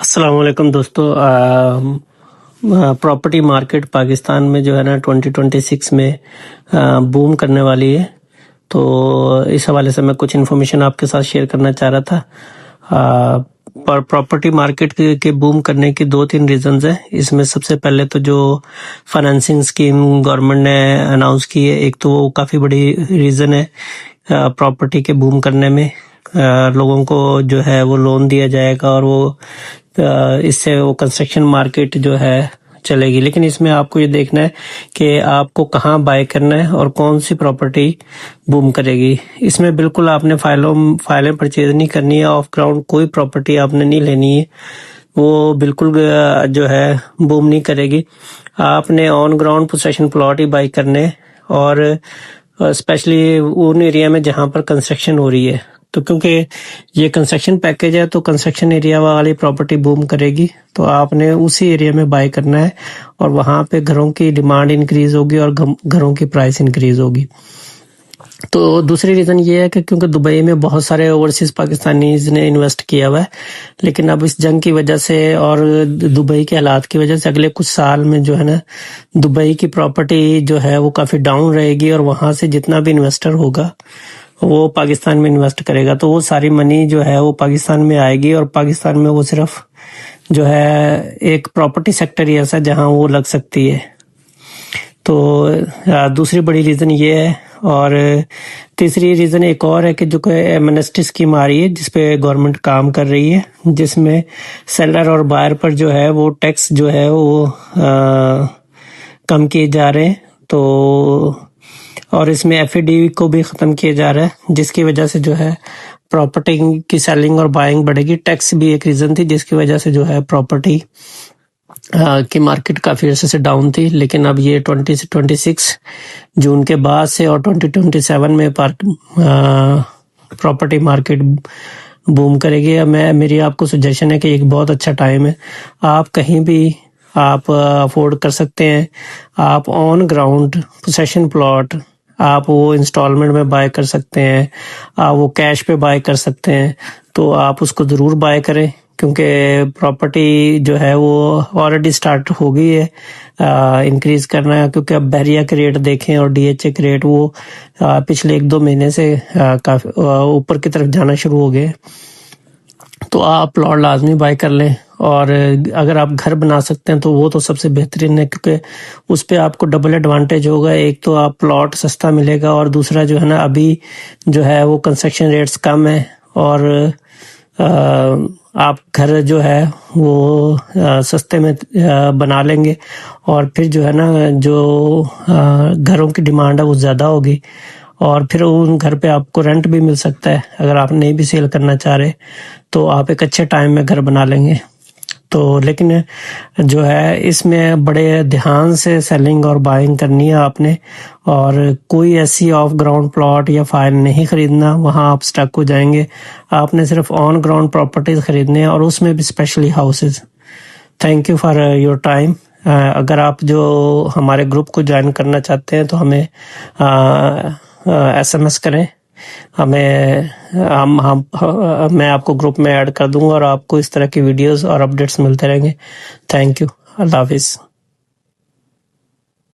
अस्सलाम वालेकुम दोस्तों। प्रॉपर्टी मार्केट पाकिस्तान में जो है ना 2026 में बूम करने वाली है। तो इस हवाले से मैं कुछ इन्फॉर्मेशन आपके साथ शेयर करना चाह रहा था। पर प्रॉपर्टी मार्केट के बूम करने की 2-3 रीजंस हैं। इसमें सबसे पहले तो जो फाइनेंसिंग स्कीम गवर्नमेंट ने अनाउंस की है, एक तो वो काफ़ी बड़ी रीज़न है प्रॉपर्टी के बूम करने में। लोगों को जो है वो लोन दिया जाएगा और वो इससे वो कंस्ट्रक्शन मार्केट जो है चलेगी। लेकिन इसमें आपको ये देखना है कि आपको कहाँ बाय करना है और कौन सी प्रॉपर्टी बूम करेगी। इसमें बिल्कुल आपने फाइलें परचेज नहीं करनी है। ऑफ ग्राउंड कोई प्रॉपर्टी आपने नहीं लेनी है, वो बिल्कुल जो है बूम नहीं करेगी। आपने on ground possession plot he by करने, और स्पेशली उन एरिया में जहाँ पर कंस्ट्रक्शन हो रही है। तो क्योंकि ये कंस्ट्रक्शन पैकेज है तो कंस्ट्रक्शन एरिया वाली प्रॉपर्टी बूम करेगी, तो आपने उसी एरिया में बाय करना है और वहाँ पे घरों की डिमांड इंक्रीज होगी और घरों की प्राइस इंक्रीज होगी। तो दूसरी रीज़न ये है कि क्योंकि दुबई में बहुत सारे ओवरसीज पाकिस्तानीज ने इन्वेस्ट किया हुआ है, लेकिन अब इस जंग की वजह से और दुबई के हालात की वजह से अगले कुछ साल में जो है ना दुबई की प्रॉपर्टी जो है वो काफ़ी डाउन रहेगी और वहाँ से जितना भी इन्वेस्टर होगा वो पाकिस्तान में इन्वेस्ट करेगा। तो वो सारी मनी जो है वो पाकिस्तान में आएगी और पाकिस्तान में वो सिर्फ जो है एक प्रॉपर्टी सेक्टर ही ऐसा जहाँ वो लग सकती है। तो दूसरी बड़ी रीज़न ये है। और तीसरी रीज़न एक और है कि जो एमनेस्टी स्कीम आ रही है जिसपे गवर्नमेंट काम कर रही है, जिसमें सेलर और बायर पर जो है वो टैक्स जो है वो कम किए जा रहे हैं। तो और इसमें एफडी को भी ख़त्म किया जा रहा है, जिसकी वजह से जो है प्रॉपर्टी की सेलिंग और बाइंग बढ़ेगी। टैक्स भी एक रीज़न थी जिसकी वजह से जो है प्रॉपर्टी की मार्केट काफ़ी अर्से से डाउन थी। लेकिन अब ये 2026 जून के बाद से और 2027 में प्रॉपर्टी मार्केट बूम करेगी। मेरी आपको सजेशन है कि एक बहुत अच्छा टाइम है, आप कहीं भी आप अफोर्ड कर सकते हैं। आप ऑन ग्राउंड पोसेशन प्लॉट आप वो इंस्टॉलमेंट में बाय कर सकते हैं, आप वो कैश पे बाय कर सकते हैं। तो आप उसको ज़रूर बाय करें, क्योंकि प्रॉपर्टी जो है वो ऑलरेडी स्टार्ट हो गई है इंक्रीज करना है। क्योंकि अब बहरिया के रेट देखें और डीएचए के रेट वो पिछले 1-2 महीने से काफ़ी ऊपर की तरफ जाना शुरू हो गए। तो आप प्लॉट लाजमी बाय कर लें, और अगर आप घर बना सकते हैं तो वो तो सबसे बेहतरीन है, क्योंकि उस पर आपको डबल एडवांटेज होगा। एक तो आप प्लॉट सस्ता मिलेगा और दूसरा जो है ना अभी जो है वो कंस्ट्रक्शन रेट्स कम है और आप घर जो है वो सस्ते में बना लेंगे। और फिर जो है ना जो घरों की डिमांड है वो ज़्यादा होगी और फिर उन घर पे आपको रेंट भी मिल सकता है। अगर आप नहीं भी सेल करना चाह रहे तो आप एक अच्छे टाइम में घर बना लेंगे। तो लेकिन जो है इसमें बड़े ध्यान से सेलिंग और बाइंग करनी है आपने, और कोई ऐसी ऑफ ग्राउंड प्लॉट या फाइल नहीं खरीदना, वहाँ आप स्टक हो जाएंगे। आपने सिर्फ ऑन ग्राउंड प्रॉपर्टीज खरीदने हैं और उसमें भी specially houses. Thank you for your time. अगर आप जो हमारे ग्रुप को ज्वाइन करना चाहते हैं तो हमें SMS करें, मैं आपको ग्रुप में ऐड कर दूंगा और आपको इस तरह की वीडियोस और अपडेट्स मिलते रहेंगे। Thank you. अल्लाह हाफिज़।